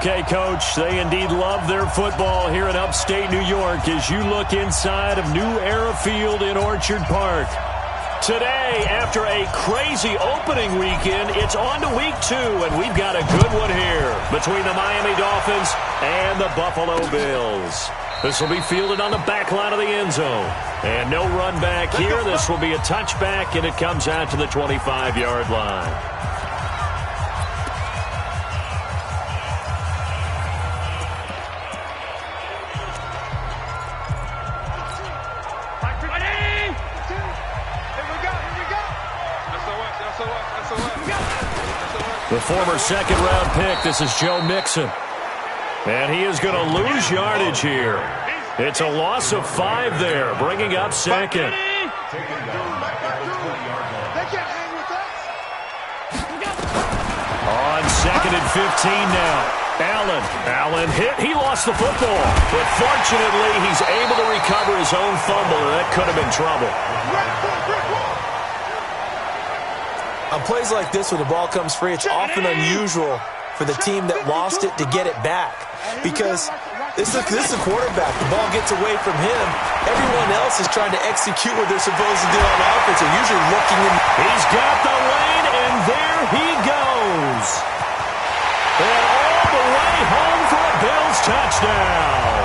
Okay, Coach, they indeed love their football here in upstate New York as you look inside of New Era Field in Orchard Park. Today, after a crazy opening weekend, it's on to week 2, and we've got a good one here between the Miami Dolphins and the Buffalo Bills. This will be fielded on the back line of the end zone. And no run back here. This will be a touchback, and it comes out to the 25-yard line. The former second-round pick, this is Joe Mixon. And he is going to lose yardage here. It's a loss of 5 there, bringing up second. On second and 15 now. Allen hit. He lost the football. But fortunately, he's able to recover his own fumble, and that could have been trouble. On plays like this, when the ball comes free, it's often unusual for the team that lost it to get it back. Because this is a quarterback. The ball gets away from him. Everyone else is trying to execute what they're supposed to do on offense. They're usually looking in. He's got the lane, and there he goes. And all the way home for a Bills touchdown.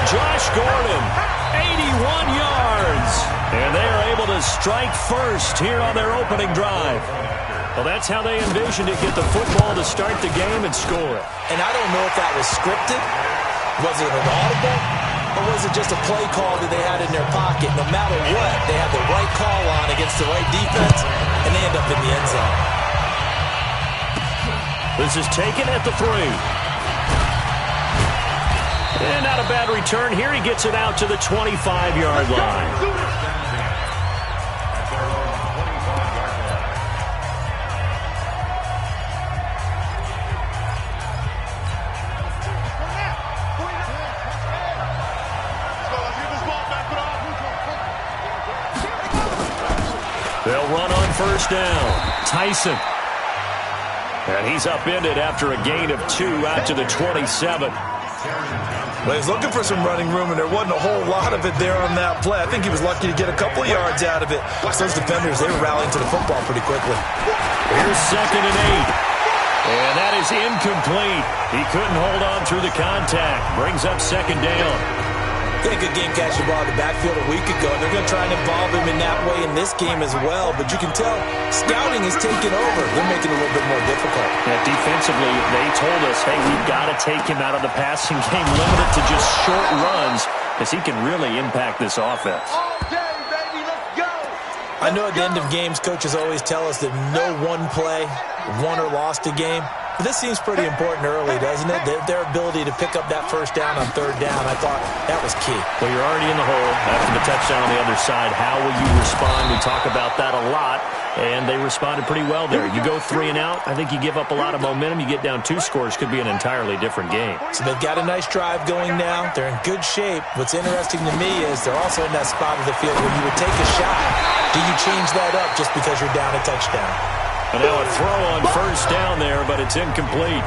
Josh Gordon, 81 yards. And they are able to strike first here on their opening drive. Well, that's how they envisioned it, get the football to start the game and score it. And I don't know if that was scripted. Was it an audible? Or was it just a play call that they had in their pocket? No matter what, they had the right call on against the right defense, and they end up in the end zone. This is taken at the 3. And not a bad return here. He gets it out to the 25-yard line. They'll run on first down. Tyson. And he's upended after a gain of 2 out to the 27. Well, he's looking for some running room, and there wasn't a whole lot of it there on that play. I think he was lucky to get a couple of yards out of it. Those defenders, they were rallying to the football pretty quickly. Here's second and 8. And that is incomplete. He couldn't hold on through the contact. Brings up second down. He had a good game catching the ball in the backfield a week ago. They're going to try and involve him in that way in this game as well. But you can tell scouting is taking over. They're making it a little bit more difficult. Yeah, defensively, they told us, hey, we've got to take him out of the passing game, limit it to just short runs, because he can really impact this offense. I know at the end of games, coaches always tell us that no one play won or lost a game. But this seems pretty important early, doesn't it? Their ability to pick up that first down on third down, I thought that was key. Well, you're already in the hole after the touchdown on the other side. How will you respond? We talk about that a lot, and they responded pretty well there. You go 3 and out, I think you give up a lot of momentum. You get down 2 scores, could be an entirely different game. So they've got a nice drive going now. They're in good shape. What's interesting to me is they're also in that spot of the field where you would take a shot. Do you change that up just because you're down a touchdown? And now a throw on first down there, but it's incomplete.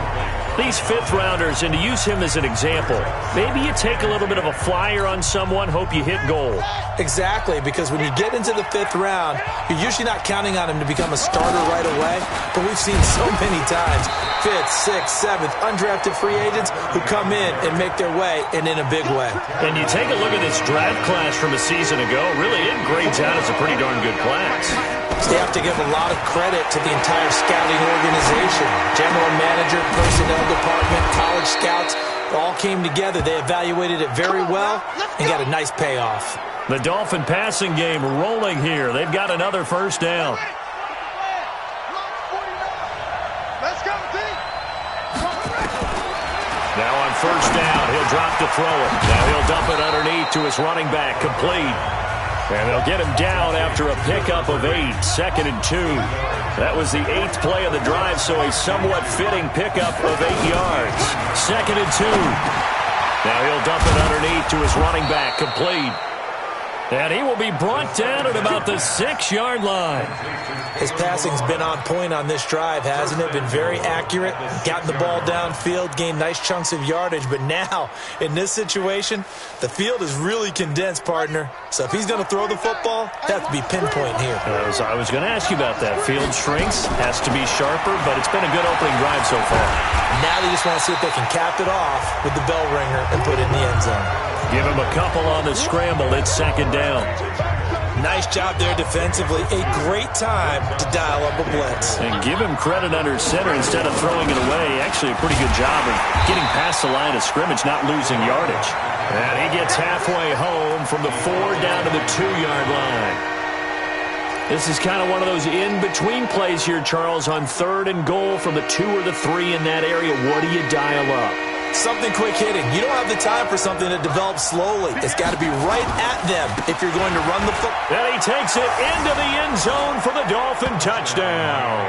These fifth-rounders, and to use him as an example, maybe you take a little bit of a flyer on someone, hope you hit goal. Exactly, because when you get into the 5th round, you're usually not counting on him to become a starter right away, but we've seen so many times 5th, 6th, 7th, undrafted free agents who come in and make their way, and in a big way. And you take a look at this draft class from a season ago, really it grades out as a pretty darn good class. So they have to give a lot of credit to the entire scouting organization. General manager, personnel department, college scouts, all came together. They evaluated it very well and got a nice payoff. The Dolphin passing game rolling here. They've got another first down. Now on first down, he'll drop to throw it. Now he'll dump it underneath to his running back, complete. And they'll get him down after a pickup of 8, 2nd and 2. That was the 8th play of the drive, so a somewhat fitting pickup of 8 yards. 2nd and 2. Now he'll dump it underneath to his running back, complete. And he will be brought down at about the 6-yard line. His passing's been on point on this drive, hasn't it? Been very accurate, gotten the ball downfield, gained nice chunks of yardage. But now, in this situation, the field is really condensed, partner. So if he's going to throw the football, it has to be pinpoint here. I was going to ask you about that. Field shrinks, has to be sharper, but it's been a good opening drive so far. Now they just want to see if they can cap it off with the bell ringer and put it in the end zone. Give him a couple on the scramble. It's 2nd down. Nice job there defensively. A great time to dial up a blitz. And give him credit under center instead of throwing it away. Actually a pretty good job of getting past the line of scrimmage, not losing yardage. And he gets halfway home from the 4 down to the 2-yard line. This is kind of one of those in-between plays here, Charles, on 3rd and goal from the 2 or the 3 in that area. What do you dial up? Something quick hitting. You don't have the time for something that develops slowly. It's got to be right at them if you're going to run the football. And he takes it into the end zone for the Dolphin touchdown.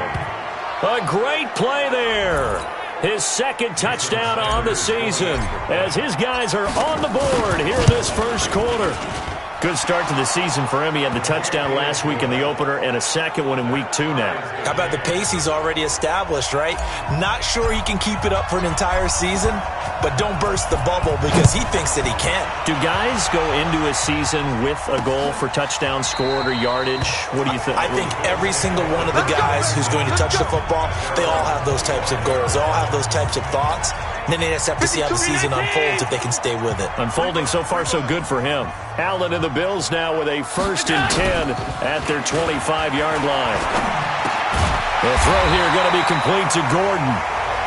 A great play there. His 2nd touchdown on the season as his guys are on the board here in this first quarter. Good start to the season for him. He had the touchdown last week in the opener and a 2nd one in week 2 now. How about the pace he's already established, right? Not sure he can keep it up for an entire season, but don't burst the bubble because he thinks that he can. Do guys go into a season with a goal for touchdown scored or yardage? What do you think? I think every single one of the guys who's going to touch the football, they all have those types of goals. They all have those types of thoughts. And then they just have to see how the season unfolds if they can stay with it. Unfolding so far so good for him. Allen and the Bills now with a 1st and 10 at their 25-yard line. The throw here going to be complete to Gordon.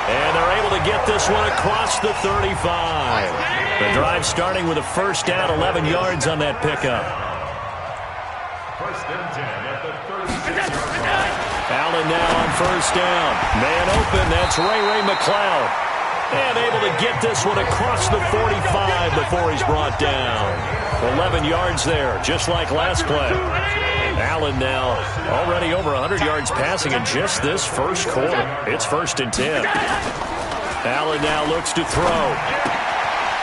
And they're able to get this one across the 35. The drive starting with a 1st down, 11 yards on that pickup. 1st and 10 at the 36-yard line. Allen now on 1st down. Man open, that's Ray McLeod. And able to get this one across the 45 before he's brought down. 11 yards there, just like last play. Allen now already over 100 yards passing in just this first quarter. It's 1st and 10. Allen now looks to throw.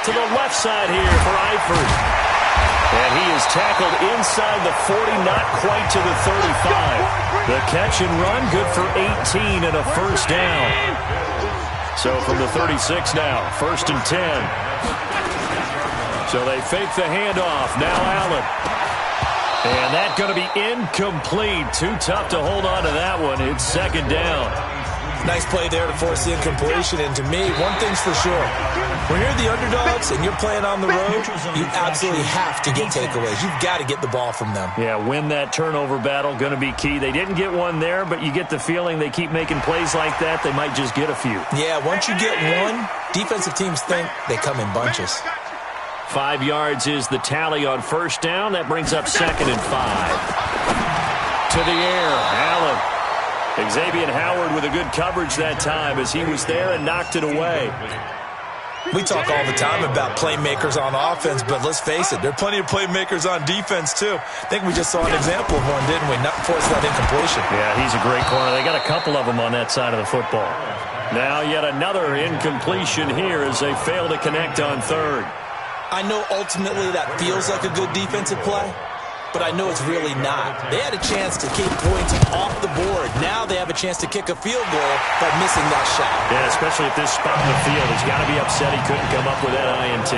To the left side here for Eifert. And he is tackled inside the 40, not quite to the 35. The catch and run, good for 18 and a 1st down. So from the 36 now, 1st and 10. So they fake the handoff. Now Allen. And that's going to be incomplete. Too tough to hold on to that one. It's 2nd down. Nice play there to force the incompletion. And to me, one thing's for sure. When you're the underdogs and you're playing on the road, you absolutely have to get takeaways. You've got to get the ball from them. Yeah, win that turnover battle, going to be key. They didn't get one there, but you get the feeling they keep making plays like that, they might just get a few. Yeah, once you get one, defensive teams think they come in bunches. 5 yards is the tally on 1st down. That brings up 2nd and 5. To the air, Allen. Xavier Howard with a good coverage that time as he was there and knocked it away. We talk all the time about playmakers on offense, but let's face it, there are plenty of playmakers on defense, too. I think we just saw an example of one, didn't we? Not force that incompletion. Yeah, he's a great corner. They got a couple of them on that side of the football. Now yet another incompletion here as they fail to connect on 3rd. I know ultimately that feels like a good defensive play, but I know it's really not. They had a chance to keep points off the board. Now they have a chance to kick a field goal by missing that shot. Yeah, especially at this spot in the field. He's got to be upset he couldn't come up with that INT.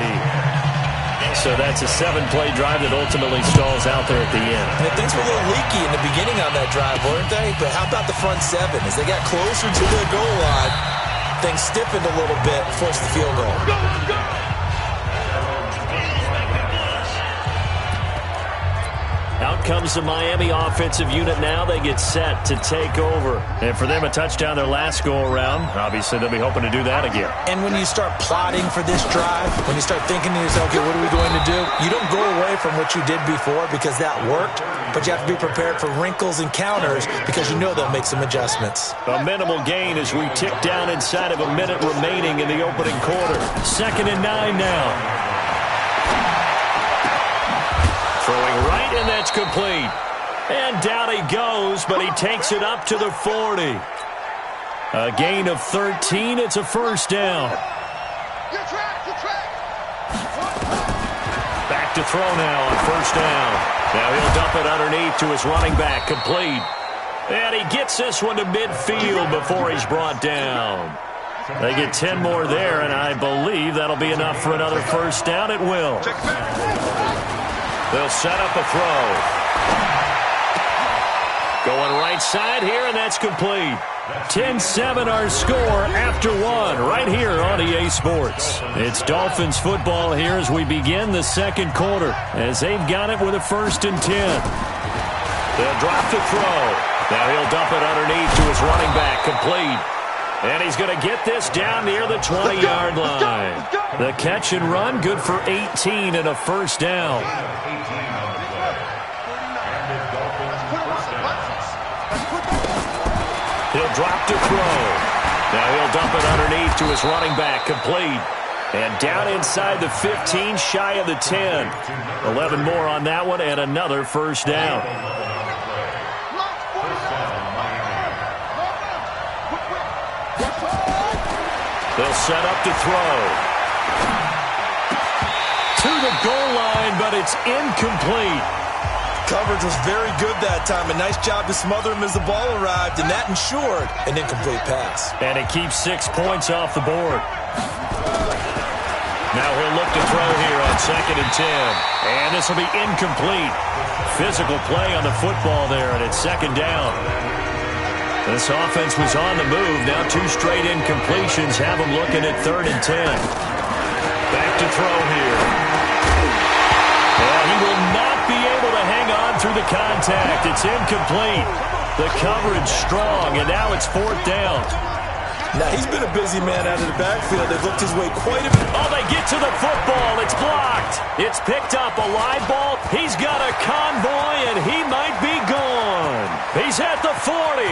So that's a 7-play drive that ultimately stalls out there at the end. And things were a little leaky in the beginning on that drive, weren't they? But how about the front 7? As they got closer to the goal line, things stiffened a little bit, forced the field goal. Out comes the Miami offensive unit now. They get set to take over. And for them, a touchdown their last go-around. Obviously, they'll be hoping to do that again. And when you start plotting for this drive, when you start thinking to yourself, okay, what are we going to do? You don't go away from what you did before because that worked, but you have to be prepared for wrinkles and counters because you know they'll make some adjustments. A minimal gain as we tick down inside of a minute remaining in the opening quarter. 2nd and 9 now. Throwing right, and that's complete. And down he goes, but he takes it up to the 40. A gain of 13. It's a 1st down. Back to throw now on first down. Now he'll dump it underneath to his running back, complete. And he gets this one to midfield before he's brought down. They get 10 more there, and I believe that'll be enough for another first down. It will. They'll set up a throw. Going right side here, and that's complete. 10-7 our score after one right here on EA Sports. It's Dolphins football here as we begin the second quarter as they've got it with a 1st and 10. They'll drop to throw. Now he'll dump it underneath to his running back, complete. And he's going to get this down near the 20-yard line. The catch and run good for 18 and a first down. He'll drop to throw. Now he'll dump it underneath to his running back, complete. And down inside the 15, shy of the 10. 11 more on that one and another first down. They'll set up to throw. To the goal line, but it's incomplete. Coverage was very good that time. A nice job to smother him as the ball arrived, and that ensured an incomplete pass. And it keeps 6 points off the board. Now he'll look to throw here on 2nd and 10. And this will be incomplete. Physical play on the football there, and it's 2nd down. This offense was on the move. Now 2 straight incompletions have them looking at 3rd and 10. Back to throw here. And he will not be able to hang on through the contact. It's incomplete. The coverage strong, and now it's 4th down. Now he's been a busy man out of the backfield. They've looked his way quite a bit. Oh, they get to the football. It's blocked. It's picked up, a live ball. He's got a convoy, and he might be gone. He's at the 40,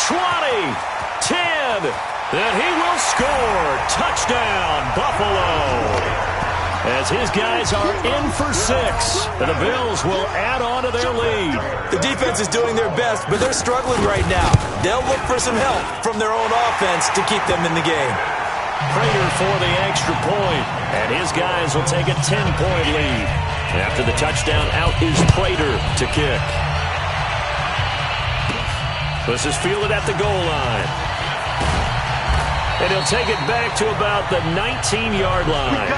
20, 10, and he will score. Touchdown, Buffalo. As his guys are in for 6, and the Bills will add on to their lead. The defense is doing their best, but they're struggling right now. They'll look for some help from their own offense to keep them in the game. Prater for the extra point, and his guys will take a 10-point lead. After the touchdown, out is Prater to kick. This is fielded at the goal line. And he'll take it back to about the 19-yard line.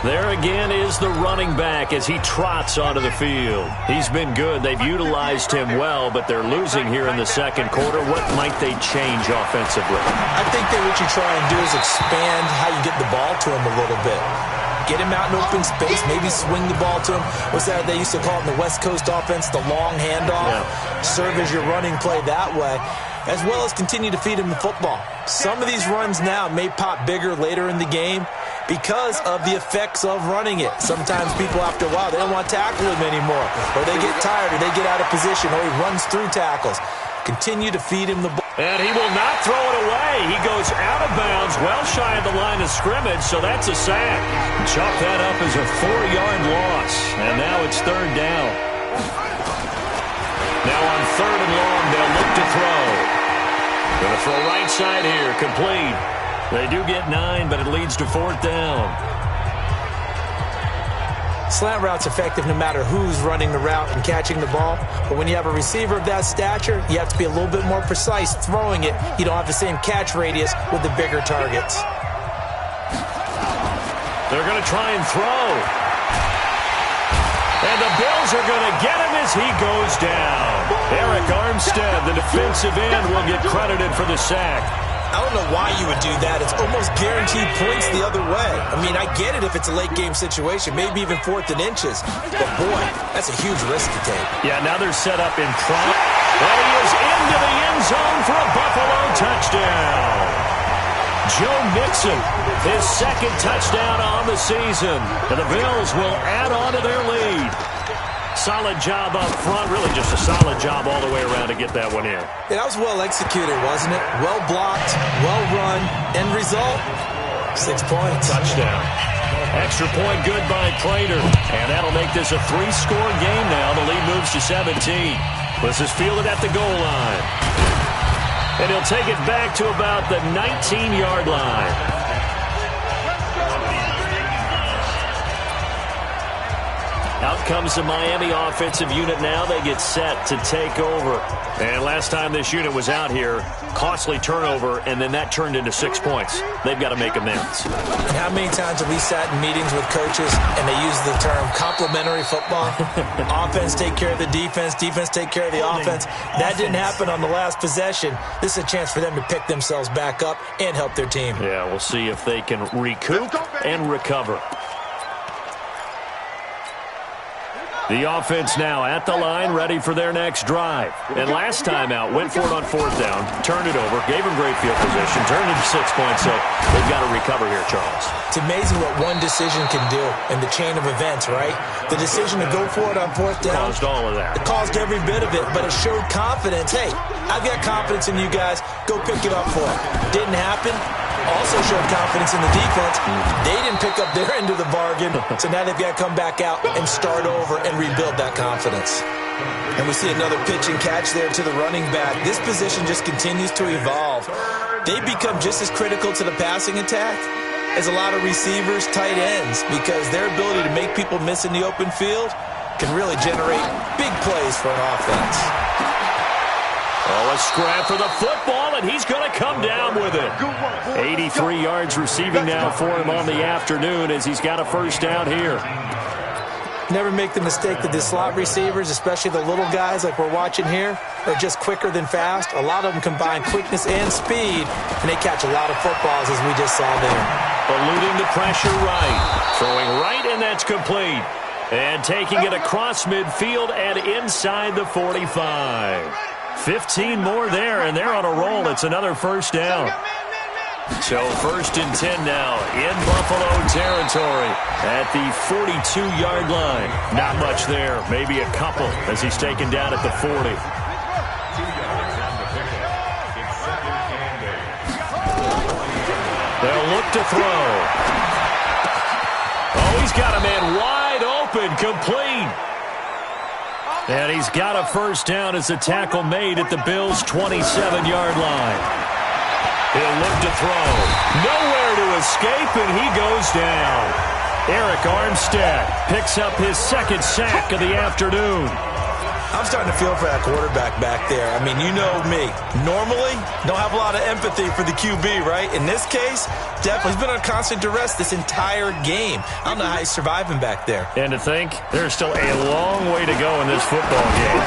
There again is the running back as he trots onto the field. He's been good. They've utilized him well, but they're losing here in the second quarter. What might they change offensively? I think that what you try and do is expand how you get the ball to him a little bit. Get him out in open space, maybe swing the ball to him. What's that they used to call it in the West Coast offense, the long handoff? Yeah. Serve as your running play that way, as well as continue to feed him the football. Some of these runs now may pop bigger later in the game because of the effects of running it. Sometimes people, after a while, they don't want to tackle him anymore, or they get tired, or they get out of position, or he runs through tackles. Continue to feed him the ball. And he will not throw it away. He goes out of bounds, well shy of the line of scrimmage, so that's a sack. Chalk that up as a 4-yard loss, and now it's 3rd down. Now on 3rd and long, they'll look to throw. Going to throw right side here, complete. They do get 9, but it leads to 4th down. Slant route's effective no matter who's running the route and catching the ball. But when you have a receiver of that stature, you have to be a little bit more precise throwing it. You don't have the same catch radius with the bigger targets. They're going to try and throw. And the Bills are going to get him as he goes down. Eric Armstead, the defensive end, will get credited for the sack. I don't know why you would do that. It's almost guaranteed points the other way. I mean, I get it if it's a late-game situation, maybe even 4th and inches. But, boy, that's a huge risk to take. Yeah, now they're set up in front. And he is into the end zone for a Buffalo touchdown. Joe Mixon, his 2nd touchdown on the season. And the Bills will add on to their lead. Solid job up front, really just a solid job all the way around to get that one in. Yeah, that was well executed, wasn't it? Well blocked, well run. End result, 6 points. Touchdown. Extra point good by Prater. And that'll make this a 3-score game now. The lead moves to 17. This is fielded at the goal line. And he'll take it back to about the 19-yard line. Out comes the Miami offensive unit now. They get set to take over. And last time this unit was out here, costly turnover, and then that turned into 6 points. They've got to make amends. And how many times have we sat in meetings with coaches and they use the term complementary football? Offense take care of the defense, defense take care of the offense. That didn't happen on the last possession. This is a chance for them to pick themselves back up and help their team. Yeah, we'll see if they can recoup and recover. The offense now at the line, ready for their next drive. And last time out, went for it on 4th down, turned it over, gave them great field position, turned into 6 points, so they've got to recover here, Charles. It's amazing what one decision can do in the chain of events, right? The decision to go for it on 4th down. Caused all of that. It caused every bit of it, but it showed confidence. Hey, I've got confidence in you guys. Go pick it up for it. Didn't happen. Also showed confidence in the defense. They didn't pick up their end of the bargain, so now they've got to come back out and start over and rebuild that confidence. And we see another pitch and catch there to the running back. This position just continues to evolve. They become just as critical to the passing attack as a lot of receivers, tight ends, because their ability to make people miss in the open field can really generate big plays for an offense. Oh, a scrap for the football, and he's going to come down with it. 83 yards receiving now for him on the afternoon as he's got a first down here. Never make the mistake that the slot receivers, especially the little guys like we're watching here, are just quicker than fast. A lot of them combine quickness and speed, and they catch a lot of footballs as we just saw there. Eluding the pressure right. Throwing right, and that's complete. And taking it across midfield and inside the 45. 15 more there, and they're on a roll. It's another first down. So 1st and 10 now in Buffalo territory at the 42-yard line. Not much there, maybe a couple as he's taken down at the 40. They'll look to throw. Oh, he's got a man wide open, complete. And he's got a first down as the tackle made at the Bills' 27-yard line. He'll look to throw. Nowhere to escape, and he goes down. Eric Armstead picks up his 2nd sack of the afternoon. I'm starting to feel for that quarterback back there. I mean, you know me. Normally, don't have a lot of empathy for the QB, right? In this case, definitely. He's been under constant duress this entire game. I don't know how he's surviving back there. And to think, there's still a long way to go in this football game.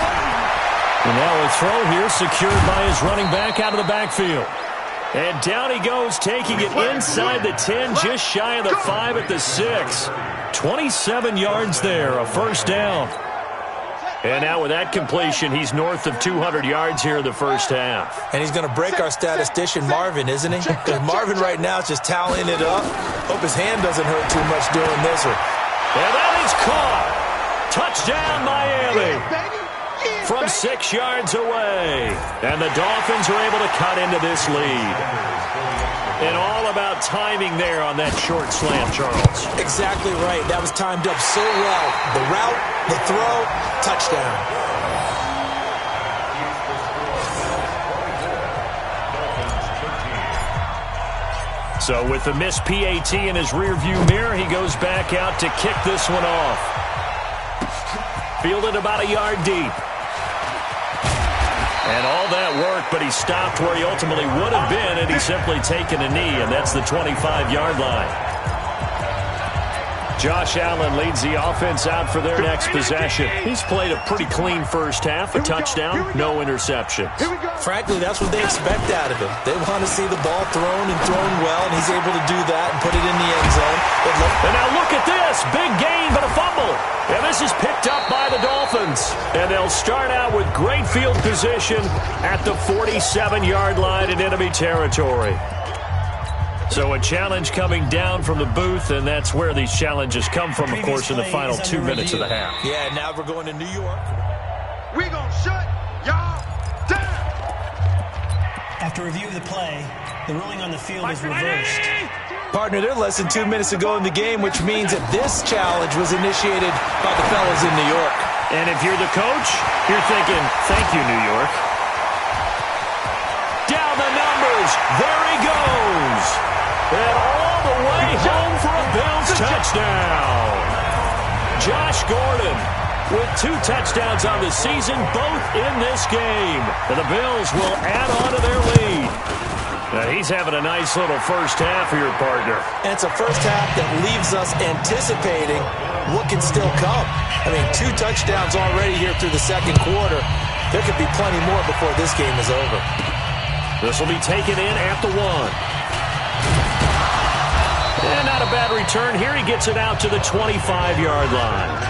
And now a throw here secured by his running back out of the backfield. And down he goes, taking it inside the 10, just shy of the 5 at the 6. 27 yards there, a first down. And now with that completion, he's north of 200 yards here in the first half. And he's going to break our statistician, Marvin, isn't he? Because Marvin right now is just tallying it up. Hope his hand doesn't hurt too much doing this one. And that is caught. Touchdown, Miami. From 6 yards away. And the Dolphins are able to cut into this lead. And all about timing there on that short slant, Charles. Exactly right. That was timed up so well. The route, the throw, touchdown. So with the missed PAT in his rearview mirror, he goes back out to kick this one off. Fielded about a yard deep. And all that work, but he stopped where he ultimately would have been, and he's simply taken a knee, and that's the 25-yard line. Josh Allen leads the offense out for their next possession. He's played a pretty clean first half, a touchdown, no interceptions. Frankly, that's what they expect out of him. They want to see the ball thrown and thrown well, and he's able to do that and put it in the end zone. And now look at this. Big gain, but a fumble. And this is picked up by the Dolphins. And they'll start out with great field position at the 47-yard line in enemy territory. So a challenge coming down from the booth, and that's where these challenges come from, of course, in the final 2 minutes of the half. Yeah, now we're going to New York. We're going to shut y'all down. After review of the play, the ruling on the field is reversed. Partner, they're less than 2 minutes to go in the game, which means that this challenge was initiated by the fellas in New York. And if you're the coach, you're thinking, thank you, New York. Down the numbers. There he goes. And all the way home for a Bills touchdown. Josh Gordon with 2 touchdowns on the season, both in this game. And the Bills will add on to their lead. Now he's having a nice little first half for your partner. And it's a first half that leaves us anticipating what can still come. I mean, 2 touchdowns already here through the second quarter. There could be plenty more before this game is over. This will be taken in at the 1. And not a bad return here. He gets it out to the 25-yard line.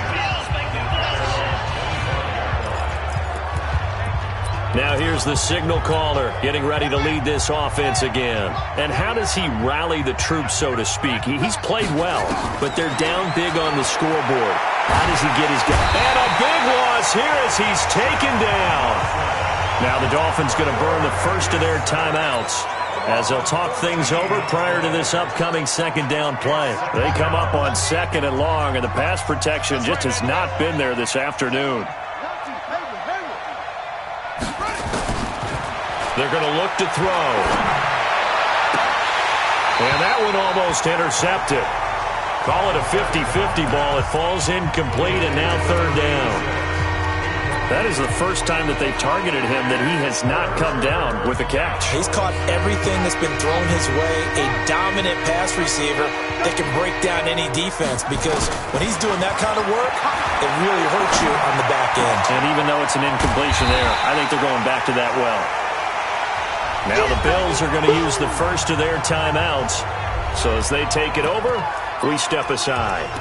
Now here's the signal caller getting ready to lead this offense again. And how does he rally the troops, so to speak? He's played well, but they're down big on the scoreboard. How does he get his guy? And a big loss here as he's taken down. Now the Dolphins going to burn the first of their timeouts as they'll talk things over prior to this upcoming second down play. They come up on 2nd and long, and the pass protection just has not been there this afternoon. They're going to look to throw. And that one almost intercepted. Call it a 50-50 ball. It falls incomplete, and now 3rd down. That is the first time that they've targeted him that he has not come down with a catch. He's caught everything that's been thrown his way. A dominant pass receiver that can break down any defense, because when he's doing that kind of work, it really hurts you on the back end. And even though it's an incompletion there, I think they're going back to that well. Now the Bills are going to use the first of their timeouts. So as they take it over, we step aside.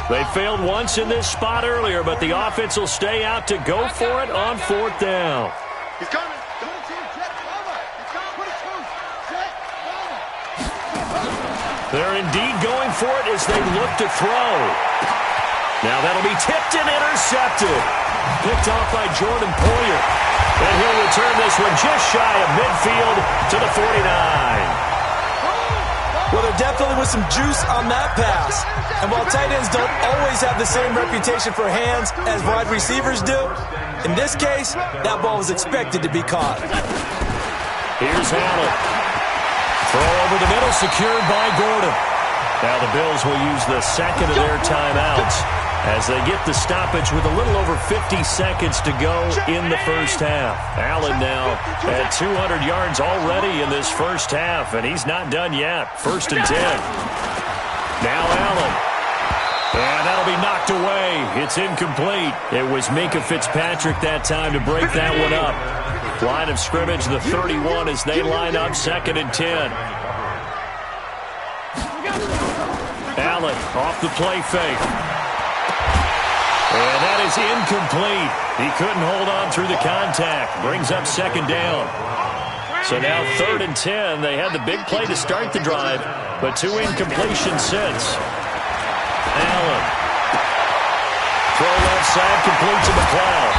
They failed once in this spot earlier, but the offense will stay out to go for it on 4th down. He's coming. They're indeed going for it as they look to throw. Now that'll be tipped and intercepted. Picked off by Jordan Poyer. And he'll return this one just shy of midfield to the 49. Well, there definitely was some juice on that pass. And while tight ends don't always have the same reputation for hands as wide receivers do, in this case, that ball was expected to be caught. Here's Allen. Throw over the middle, secured by Gordon. Now the Bills will use the second of their timeouts as they get the stoppage with a little over 50 seconds to go in the first half. Allen now at 200 yards already in this first half, and he's not done yet. 1st and 10. Now Allen. And that'll be knocked away. It's incomplete. It was Minkah Fitzpatrick that time to break that one up. Line of scrimmage, the 31 as they line up 2nd and 10. Allen off the play fake. And that is incomplete. He couldn't hold on through the contact. Brings up 2nd down. So now 3rd and 10. They had the big play to start the drive, but 2 incompletions since. Allen. Throw left side, complete to McLeod.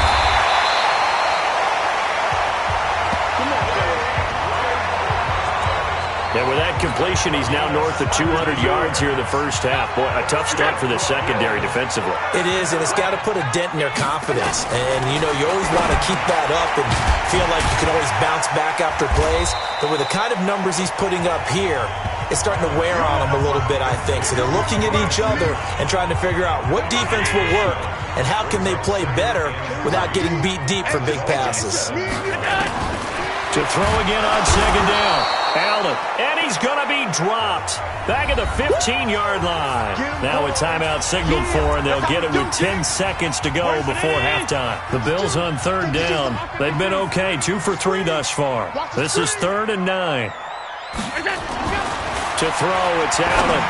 And with that completion, he's now north of 200 yards here in the first half. Boy, a tough start for the secondary defensively. It is, and it's got to put a dent in their confidence. And, you know, you always want to keep that up and feel like you can always bounce back after plays. But with the kind of numbers he's putting up here, it's starting to wear on them a little bit, I think. So they're looking at each other and trying to figure out what defense will work and how can they play better without getting beat deep for big passes. To throw again on 2nd down. Allen, and he's going to be dropped. Back at the 15-yard line. Now a timeout signaled for, and they'll get it with 10 seconds to go before halftime. The Bills on 3rd down. They've been okay, 2 for 3 thus far. This is 3rd and 9. To throw, it's Allen.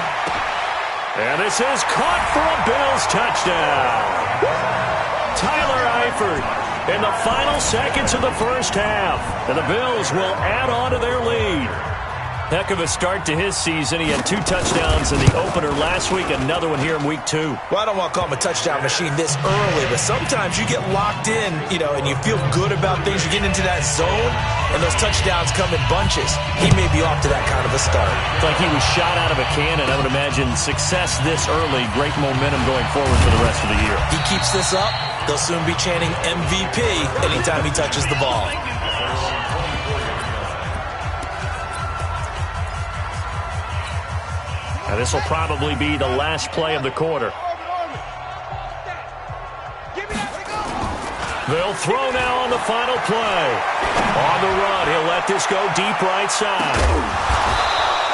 And this is caught for a Bills touchdown. Tyler Eifert in the final seconds of the first half. And the Bills will add on to their lead. Heck of a start to his season. He had 2 touchdowns in the opener last week, another one here in week 2. Well, I don't want to call him a touchdown machine this early, but sometimes you get locked in, you know, and you feel good about things. You get into that zone, and those touchdowns come in bunches. He may be off to that kind of a start. It's like he was shot out of a cannon. I would imagine success this early, great momentum going forward for the rest of the year. He keeps this up, they'll soon be chanting MVP anytime he touches the ball. And this will probably be the last play of the quarter. They'll throw now on the final play. On the run, he'll let this go deep right side.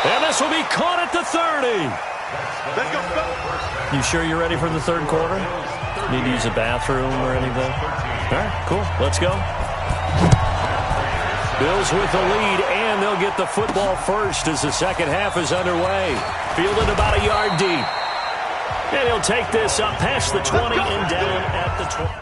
And this will be caught at the 30. You sure you're ready for the third quarter? Need to use a bathroom or anything? All right, cool. Let's go. Bills with the lead, and they'll get the football first as the second half is underway. Fielded about a yard deep. And he'll take this up past the 20 and down at the 20.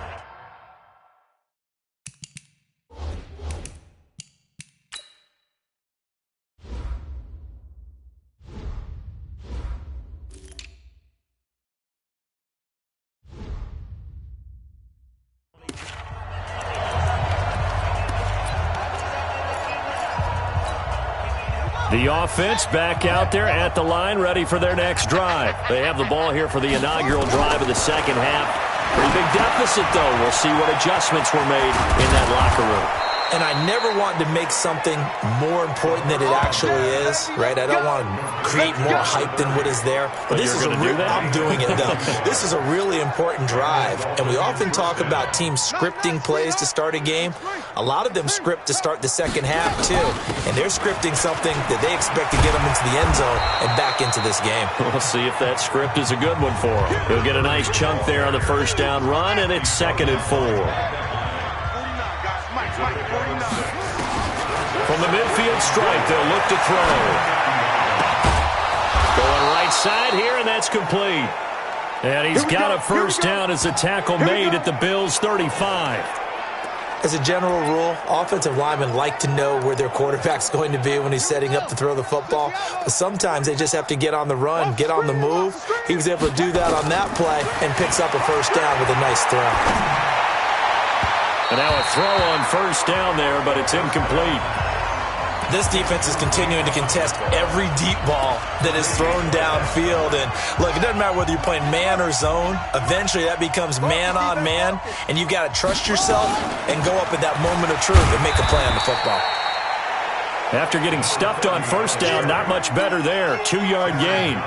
The offense back out there at the line, ready for their next drive. They have the ball here for the inaugural drive of the second half. Pretty big deficit, though. We'll see what adjustments were made in that locker room. And I never want to make something more important than it actually is, right? I don't want to create more hype than what is there. But this is I'm doing it, though. This is a really important drive, and we often talk about teams scripting plays to start a game. A lot of them script to start the second half, too, and they're scripting something that they expect to get them into the end zone and back into this game. We'll see if that script is a good one for them. He'll get a nice chunk there on the first down run, and it's 2nd and 4. From the midfield stripe, they'll look to throw. Going right side here, and that's complete. And he's got a first down as a tackle made at the Bills' 35. As a general rule, offensive linemen like to know where their quarterback's going to be when he's setting up to throw the football. But sometimes they just have to get on the run, get on the move. He was able to do that on that play and picks up a first down with a nice throw. And now a throw on first down there, but it's incomplete. This defense is continuing to contest every deep ball that is thrown downfield. And, look, it doesn't matter whether you're playing man or zone. Eventually, that becomes man-on-man, and you've got to trust yourself and go up at that moment of truth and make a play on the football. After getting stuffed on first down, not much better there. 2-yard gain.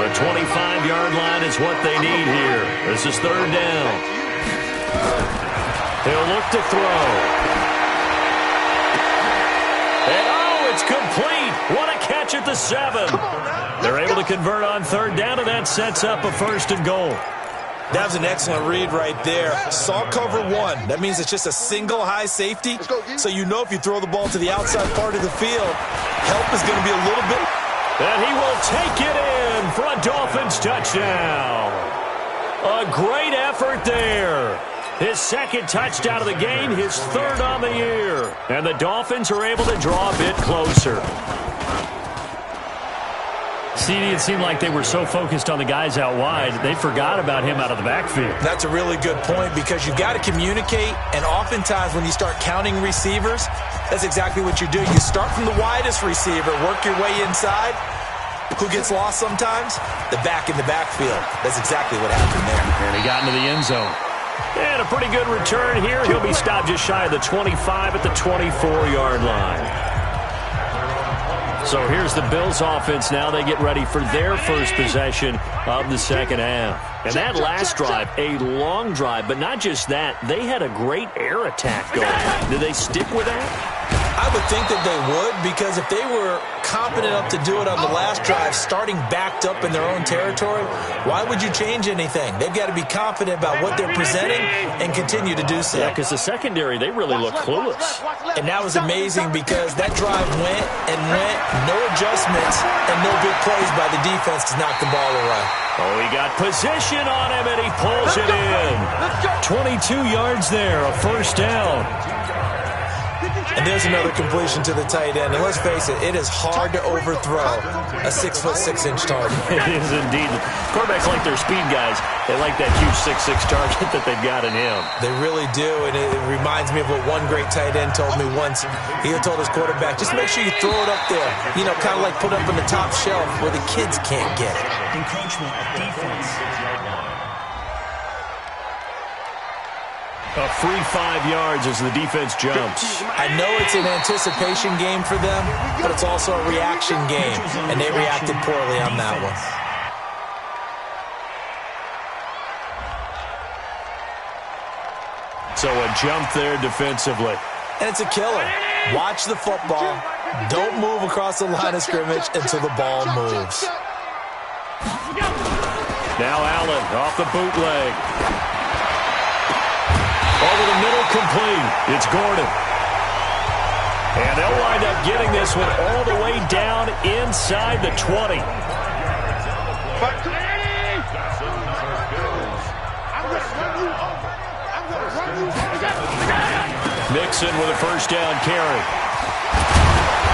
The 25-yard line is what they need here. This is third down. He'll look to throw. And it's complete. What a catch at the 7. They're able to convert on third down, and that sets up a 1st and goal. That was an excellent read right there. Saw cover 1. That means it's just a single high safety. So you know if you throw the ball to the outside part of the field, help is going to be a little bit. And he will take it in for a Dolphins touchdown. A great effort there. His 2nd touchdown of the game, his 3rd on the year. And the Dolphins are able to draw a bit closer. CD, it seemed like they were so focused on the guys out wide, they forgot about him out of the backfield. That's a really good point because you've got to communicate, and oftentimes when you start counting receivers, that's exactly what you're doing. You start from the widest receiver, work your way inside. Who gets lost sometimes? The back in the backfield. That's exactly what happened there. And he got into the end zone. And a pretty good return here. He'll be stopped just shy of the 25 at the 24-yard line. So here's the Bills offense now. They get ready for their first possession of the second half. And that last drive, a long drive, but not just that. They had a great air attack going. Did they stick with that? I would think that they would, because if they were competent enough to do it on the last drive, starting backed up in their own territory, why would you change anything? They've got to be confident about what they're presenting and continue to do so. Yeah, because the secondary, they really look clueless. And that was amazing because that drive went and went, no adjustments, and no big plays by the defense to knock the ball away. Oh, he got position on him, and he pulls it in. 22 yards there, a first down. And there's another completion to the tight end. And let's face it, it is hard to overthrow a 6'6" target. It is indeed. Quarterbacks like their speed guys. They like that huge 6'6" target that they've got in him. They really do, and it reminds me of what one great tight end told me once. He had told his quarterback, just make sure you throw it up there. You know, kind of like put it up on the top shelf where the kids can't get it. Encroachment of defense. A free 5 yards as the defense jumps. I know it's an anticipation game for them, but it's also a reaction game, and they reacted poorly on that one. So a jump there defensively. And it's a killer. Watch the football. Don't move across the line of scrimmage until the ball moves. Now Allen off the bootleg. Over the middle, complete. It's Gordon. And they'll wind up getting this one all the way down inside the 20. Mixon with a first down carry.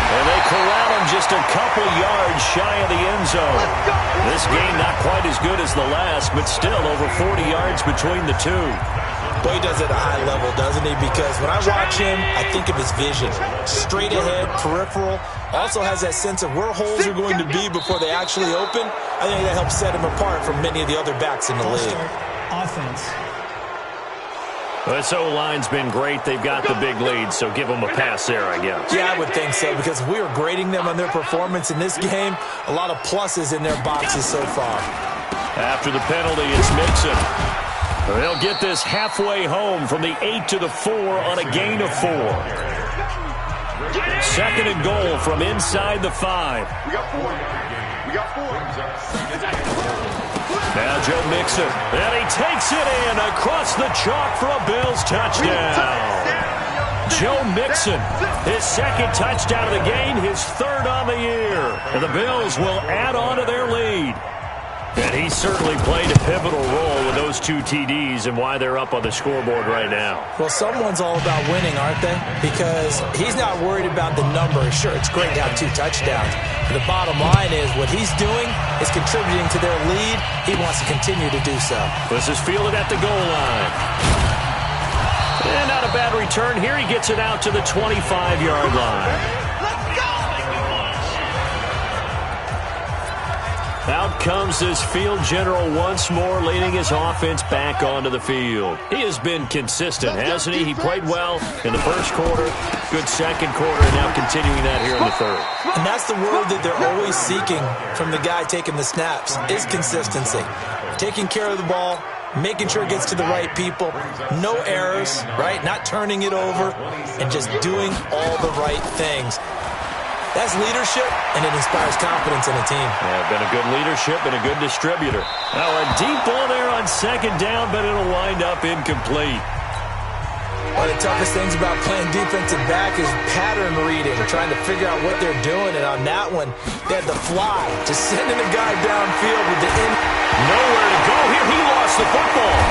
And they corral him just a couple yards shy of the end zone. This game not quite as good as the last, but still over 40 yards between the two. Boy, he does it at a high level, doesn't he? Because when I watch him, I think of his vision. Straight ahead, peripheral. Also has that sense of where holes are going to be before they actually open. I think that helps set him apart from many of the other backs in the league. Offense. This O-line's been great. They've got the big lead, so give them a pass there, I guess. Yeah, I would think so, because we were grading them on their performance in this game. A lot of pluses in their boxes so far. After the penalty, it's Mixon. They'll get this halfway home from the 8 to the 4 on a gain of 4. Second and goal from inside the 5. We got 4. We got 4. Now Joe Mixon, and he takes it in across the chalk for a Bills touchdown. Joe Mixon, his second touchdown of the game, his third on the year. And the Bills will add on to their lead. And he certainly played a pivotal role with those 2 TDs and why they're up on the scoreboard right now. Well, someone's all about winning, aren't they? Because he's not worried about the number. Sure, it's great to have 2 touchdowns. But the bottom line is what he's doing is contributing to their lead. He wants to continue to do so. This is fielded at the goal line. And not a bad return here. He gets it out to the 25-yard line. Out comes this field general once more, leading his offense back onto the field. He has been consistent, hasn't he? He played well in the first quarter, good second quarter, and now continuing that here in the third. And that's the word that they're always seeking from the guy taking the snaps, is consistency. Taking care of the ball, making sure it gets to the right people, no errors, right? Not turning it over, and just doing all the right things. That's leadership, and it inspires confidence in a team. Yeah, been a good leadership and a good distributor. Now a deep ball there on second down, but it'll wind up incomplete. One of the toughest things about playing defensive back is pattern reading, trying to figure out what they're doing. And on that one, they had the fly, just sending a guy downfield with the in. Nowhere to go here. He lost the football.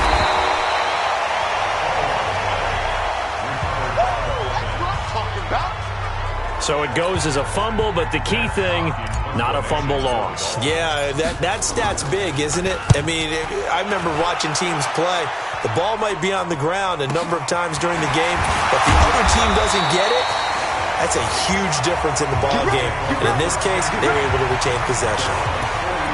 So it goes as a fumble, but the key thing, not a fumble loss. Yeah, that stat's big, isn't it? I mean, I remember watching teams play. The ball might be on the ground a number of times during the game, but the other team doesn't get it. That's a huge difference in the ball game. And in this case, they were able to retain possession.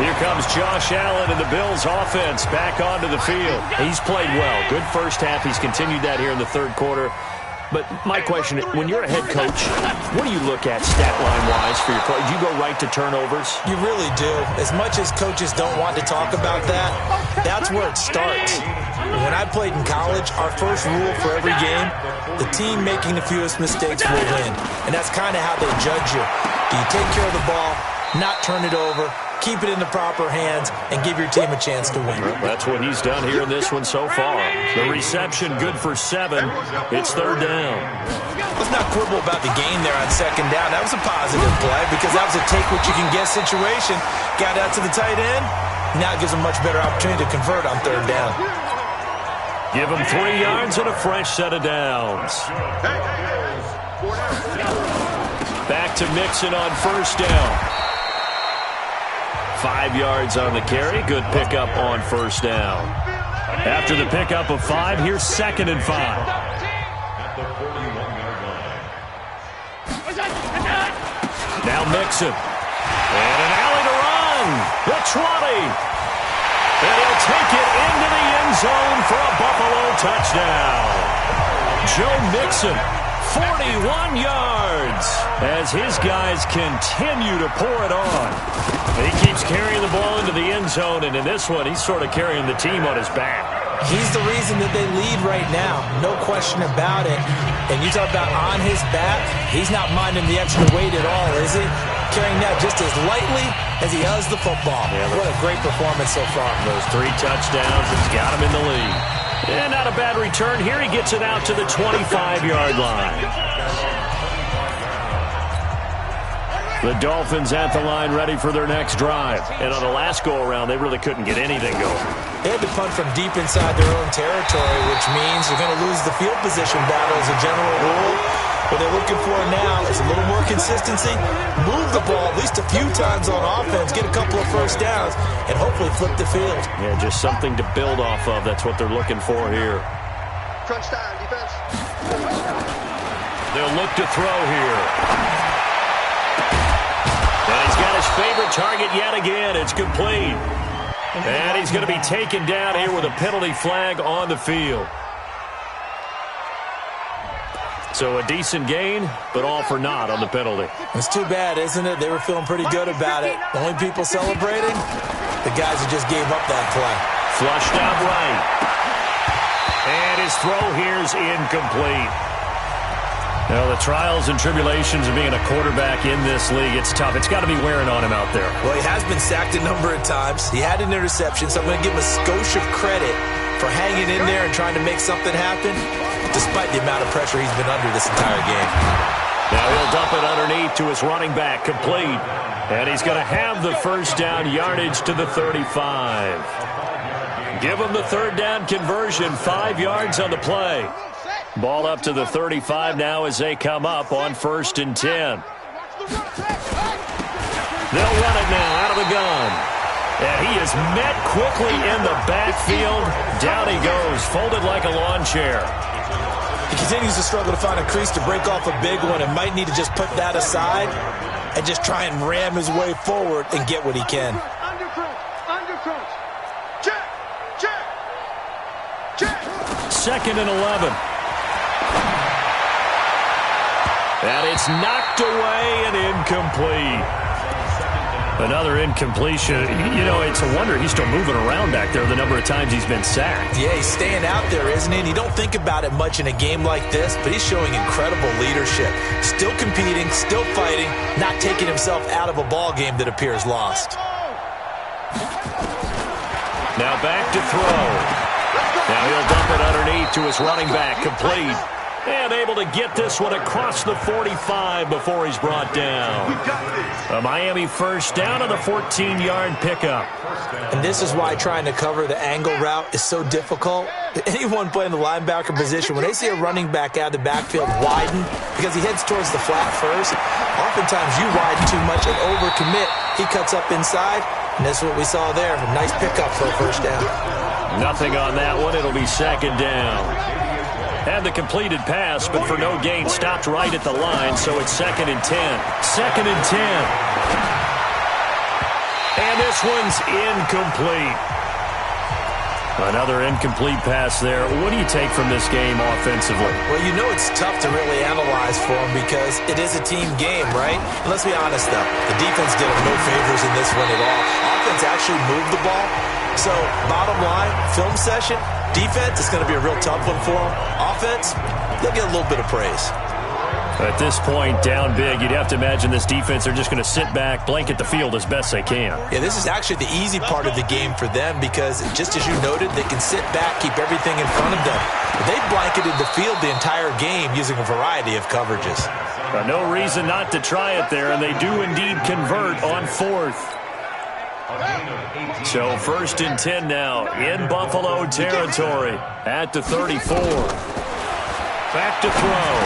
Here comes Josh Allen and the Bills offense back onto the field. He's played well. Good first half. He's continued that here in the third quarter. But my question, when you're a head coach, what do you look at stat line-wise for your coach? Do you go right to turnovers? You really do. As much as coaches don't want to talk about that, that's where it starts. When I played in college, our first rule for every game, the team making the fewest mistakes will win. And that's kind of how they judge you. Do you take care of the ball, not turn it over, keep it in the proper hands, and give your team a chance to win? Well, that's what he's done here in this one so far. The reception good for 7. It's third down. Let's not quibble about the gain there on second down. That was a positive play because that was a take-what-you-can-get situation. Got out to the tight end. Now it gives them a much better opportunity to convert on third down. Give him 3 yards and a fresh set of downs. Back to Mixon on first down. 5 yards on the carry. Good pickup on first down. After the pickup of 5, here's second and 5. Now Mixon. And an alley to run. The 20. And he'll take it into the end zone for a Buffalo touchdown. Joe Mixon, 41 yards, as his guys continue to pour it on. He keeps carrying the ball into the end zone, and in this one, he's sort of carrying the team on his back. He's the reason that they lead right now, no question about it. And you talk about on his back, he's not minding the extra weight at all, is he? Carrying that just as lightly as he does the football. Yeah, what a great performance so far. Those 3 touchdowns has got him in the lead. And not a bad return here. He gets it out to the 25-yard line. The Dolphins at the line ready for their next drive. And on the last go-around, they really couldn't get anything going. They had to punt from deep inside their own territory, which means they're going to lose the field position battle as a general rule. What they're looking for now is a little more consistency, move the ball at least a few times on offense, get a couple of first downs, and hopefully flip the field. Yeah, just something to build off of. That's what they're looking for here. Crunch time, defense. They'll look to throw here. And he's got his favorite target yet again. It's complete. And he's going to be taken down here with a penalty flag on the field. So a decent gain, but all for naught on the penalty. It's too bad, isn't it? They were feeling pretty good about it. The only people celebrating, the guys who just gave up that play. Flushed out right. And his throw here's incomplete. Now, the trials and tribulations of being a quarterback in this league, it's tough. It's got to be wearing on him out there. Well, he has been sacked a number of times. He had an interception, so I'm going to give him a skosh of credit for hanging in there and trying to make something happen, despite the amount of pressure he's been under this entire game. Now he'll dump it underneath to his running back, complete. And he's going to have the first down yardage to the 35. Give him the third down conversion, 5 yards on the play. Ball up to the 35 now as they come up on 1st and 10. They'll run it now out of the gun. And he is met quickly in the backfield. Down he goes, folded like a lawn chair. He continues to struggle to find a crease to break off a big one and might need to just put that aside and just try and ram his way forward and get what he can. Under crunch. Check. 2nd and 11. And it's knocked away and incomplete. Another incompletion. You know, it's a wonder he's still moving around back there the number of times he's been sacked. Yeah, he's staying out there, isn't he? And you don't think about it much in a game like this, but he's showing incredible leadership. Still competing, still fighting, not taking himself out of a ball game that appears lost. Now back to throw. Now he'll dump it underneath to his running back, complete. And able to get this one across the 45 before he's brought down. A Miami first down on the 14-yard pickup. And this is why trying to cover the angle route is so difficult. Anyone playing the linebacker position, when they see a running back out of the backfield widen, because he heads towards the flat first, oftentimes you widen too much and overcommit. He cuts up inside, and that's what we saw there. A nice pickup for a first down. Nothing on that one. It'll be 2nd down. Had the completed pass, but for no gain, stopped right at the line, so it's 2nd and 10. 2nd and 10. And this one's incomplete. Another incomplete pass there. What do you take from this game offensively? Well, you know it's tough to really analyze for him because it is a team game, right? And let's be honest, though. The defense did him no favors in this one at all. Offense actually moved the ball. So, bottom line, film session, defense, it's going to be a real tough one for them. Offense, they'll get a little bit of praise. At this point, down big, you'd have to imagine this defense are just going to sit back, blanket the field as best they can. Yeah, this is actually the easy part of the game for them because, just as you noted, they can sit back, keep everything in front of them. But they've blanketed the field the entire game using a variety of coverages. No reason not to try it there, and they do indeed convert on 4th. So 1st and 10 now in Buffalo territory at the 34. Back to throw.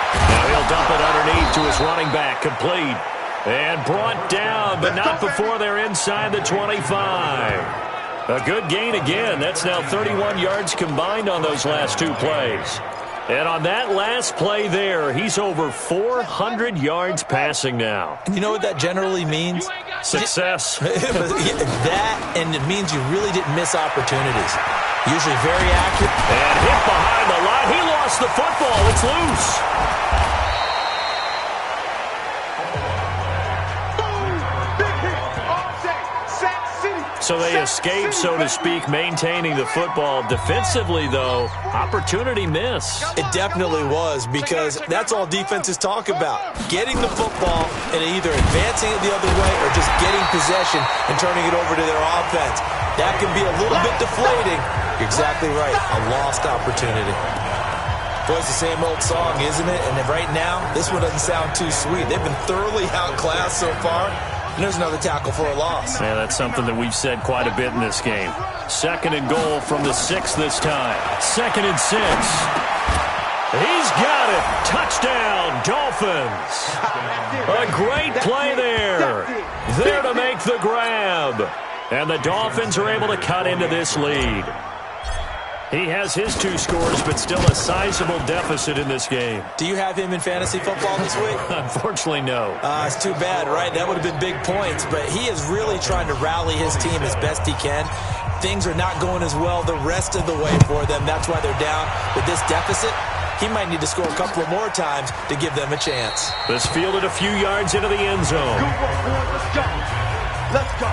Now he'll dump it underneath to his running back, complete. And brought down, but not before they're inside the 25. A good gain again. That's now 31 yards combined on those last 2 plays. And on that last play there, he's over 400 yards passing now. And you know what that generally means? Success. That, and it means you really didn't miss opportunities. Usually very accurate. And hit behind the line. He lost the football. It's loose. So they escape, so to speak, maintaining the football. Defensively, though, opportunity miss. It definitely was, because that's all defenses talk about. Getting the football and either advancing it the other way or just getting possession and turning it over to their offense. That can be a little bit deflating. You're exactly right. A lost opportunity. Boy, it's the same old song, isn't it? And right now, this one doesn't sound too sweet. They've been thoroughly outclassed so far. And there's another tackle for a loss. Yeah, that's something that we've said quite a bit in this game. 2nd and goal from the 6 this time. 2nd and 6. He's got it. Touchdown, Dolphins. A great play there. There to make the grab. And the Dolphins are able to cut into this lead. He has his 2 scores, but still a sizable deficit in this game. Do you have him in fantasy football this week? Unfortunately, no. It's too bad, right? That would have been big points. But he is really trying to rally his team as best he can. Things are not going as well the rest of the way for them. That's why they're down. With this deficit, he might need to score a couple of more times to give them a chance. This fielded a few yards into the end zone. Good work, boy. Let's go. Let's go.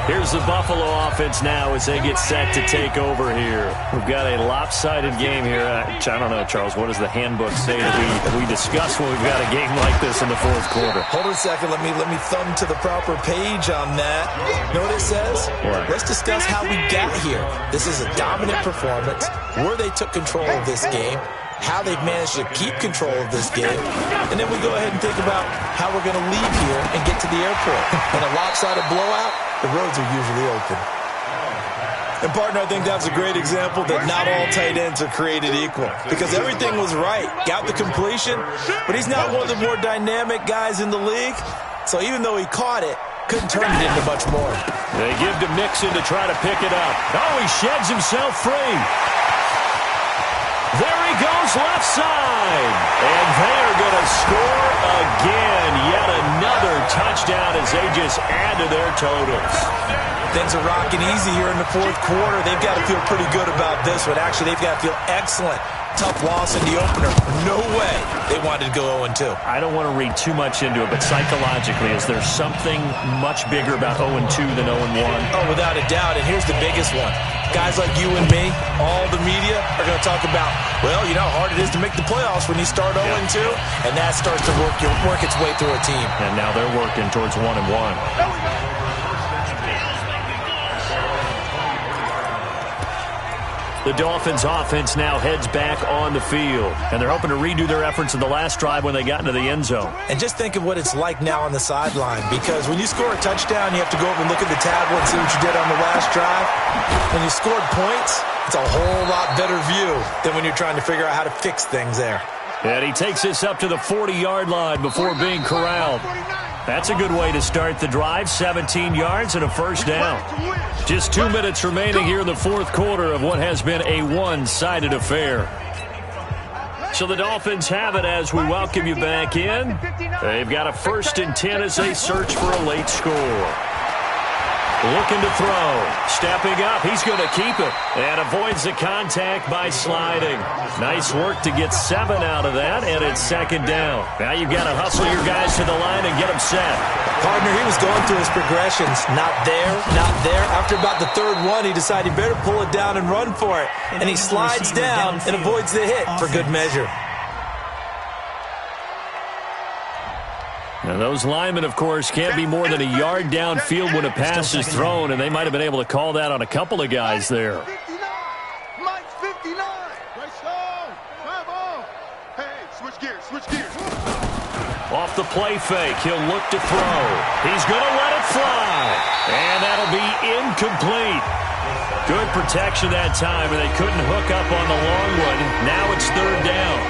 Here's the Buffalo offense now as they get set to take over here. We've got a lopsided game here. I don't know, Charles, what does the handbook say that we discuss when we've got a game like this in the 4th quarter? Hold on a second. Let me thumb to the proper page on that. You know what it says? What? Let's discuss how we got here. This is a dominant performance, where they took control of this game, how they've managed to keep control of this game, and then we go ahead and think about how we're going to leave here and get to the airport. In a lopsided blowout, the roads are usually open. And, partner, I think that's a great example that not all tight ends are created equal, because everything was right. Got the completion, but he's not one of the more dynamic guys in the league, so even though he caught it, couldn't turn it into much more. They give to Mixon to try to pick it up. Oh, he sheds himself free. There he goes left side. And they are going to score again. Yet another touchdown as they just add to their totals. Things are rocking easy here in the 4th quarter. They've got to feel pretty good about this one. Actually, they've got to feel excellent. Tough loss in the opener. No way they wanted to go 0-2. I don't want to read too much into it, but psychologically, is there something much bigger about 0-2 than 0-1? Oh, without a doubt, and here's the biggest one. Guys like you and me, all the media, are going to talk about, well, you know how hard it is to make the playoffs when you start 0-2, and that starts to work its way through a team. And now they're working towards 1-1. The Dolphins offense now heads back on the field, and they're hoping to redo their efforts in the last drive when they got into the end zone. And just think of what it's like now on the sideline, because when you score a touchdown, you have to go over and look at the tablet and see what you did on the last drive. When you scored points, it's a whole lot better view than when you're trying to figure out how to fix things there. And he takes this up to the 40-yard line before being corralled. That's a good way to start the drive, 17 yards and a first down. Just 2 minutes remaining here in the 4th quarter of what has been a one-sided affair. So the Dolphins have it as we welcome you back in. They've got a 1st and 10 as they search for a late score. Looking to throw. Stepping up. He's going to keep it. And avoids the contact by sliding. Nice work to get 7 out of that. And it's 2nd down. Now you've got to hustle your guys to the line and get them set. Partner, he was going through his progressions. Not there, not there. After about the 3rd one, he decided he better pull it down and run for it. And he slides down and avoids the hit for good measure. Now those linemen, of course, can't be more than a yard downfield when a pass is thrown, and they might have been able to call that on a couple of guys there. 59. Mike's 59. Hey, switch gears. Off the play fake, he'll look to throw. He's going to let it fly, and that'll be incomplete. Good protection that time, and they couldn't hook up on the long one. Now it's 3rd down.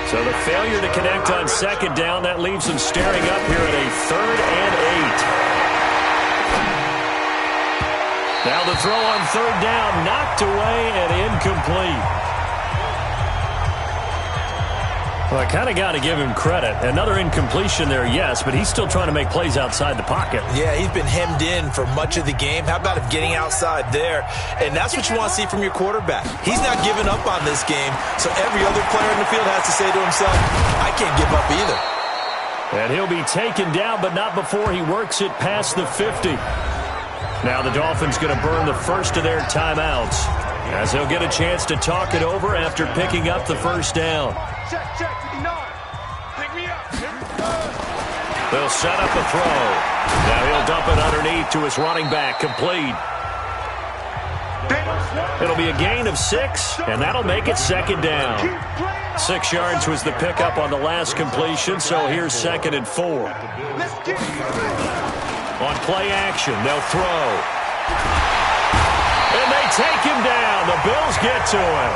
So the failure to connect on 2nd down, that leaves them staring up here at a 3rd and 8. Now the throw on 3rd down, knocked away and incomplete. Well, I kind of got to give him credit. Another incompletion there, yes, but he's still trying to make plays outside the pocket. Yeah, he's been hemmed in for much of the game. How about him getting outside there? And that's what you want to see from your quarterback. He's not giving up on this game, so every other player in the field has to say to himself, I can't give up either. And he'll be taken down, but not before he works it past the 50. Now the Dolphins going to burn the first of their timeouts, as they'll get a chance to talk it over after picking up the first down. Check, 59. Pick me up. They'll set up a throw. Now he'll dump it underneath to his running back, complete. It'll be a gain of 6, and that'll make it second down. 6 yards was the pickup on the last completion, so here's 2nd and 4. On play action, they'll throw. And they take him down. The Bills get to him.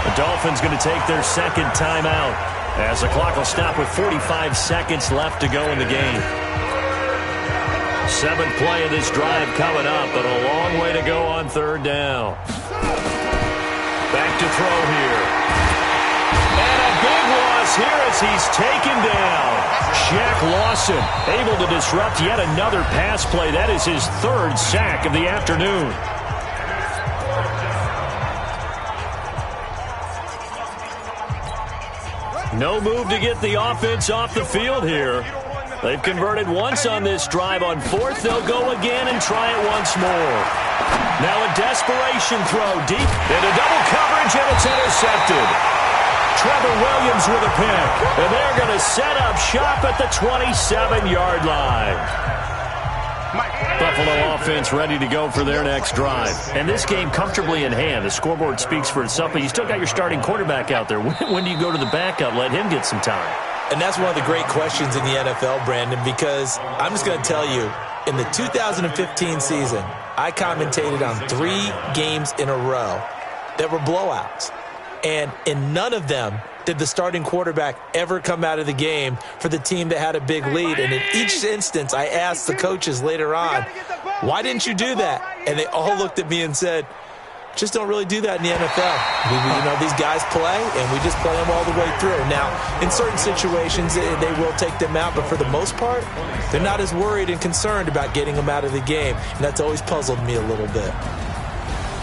The Dolphins going to take their second timeout, as the clock will stop with 45 seconds left to go in the game. 7th play of this drive coming up, but a long way to go on 3rd down. Back to throw here. And a big loss here as he's taken down. Shaq Lawson able to disrupt yet another pass play. That is his 3rd sack of the afternoon. No move to get the offense off the field here. They've converted once on this drive. On 4th, they'll go again and try it once more. Now a desperation throw deep into double coverage, and it's intercepted. Trevor Williams with a pick, and they're going to set up shop at the 27-yard line. Buffalo offense ready to go for their next drive. And this game comfortably in hand. The scoreboard speaks for itself, but you still got your starting quarterback out there. When do you go to the backup? Let him get some time. And that's one of the great questions in the NFL, Brandon, because I'm just going to tell you, in the 2015 season, I commentated on 3 games in a row that were blowouts. And in none of them did the starting quarterback ever come out of the game for the team that had a big lead. And in each instance, I asked the coaches later on, why didn't you do that? And they all looked at me and said, just don't really do that in the NFL. These guys play, and we just play them all the way through. Now, in certain situations, they will take them out, but for the most part, they're not as worried and concerned about getting them out of the game. And that's always puzzled me a little bit.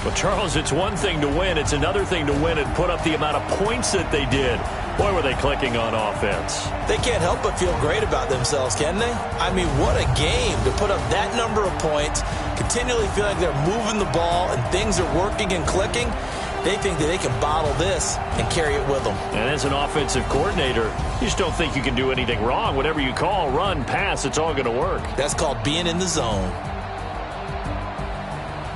Well, Charles, it's one thing to win. It's another thing to win and put up the amount of points that they did. Boy, were they clicking on offense. They can't help but feel great about themselves, can they? I mean, what a game to put up that number of points, continually feel like they're moving the ball and things are working and clicking. They think that they can bottle this and carry it with them. And as an offensive coordinator, you just don't think you can do anything wrong. Whatever you call, run, pass, it's all going to work. That's called being in the zone.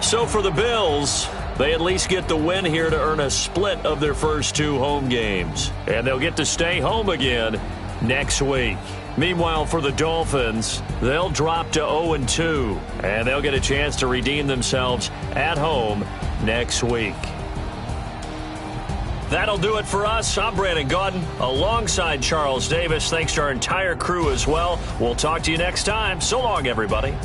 So for the Bills, they at least get the win here to earn a split of their first 2 home games. And they'll get to stay home again next week. Meanwhile, for the Dolphins, they'll drop to 0-2. And they'll get a chance to redeem themselves at home next week. That'll do it for us. I'm Brandon Gaudin alongside Charles Davis. Thanks to our entire crew as well. We'll talk to you next time. So long, everybody.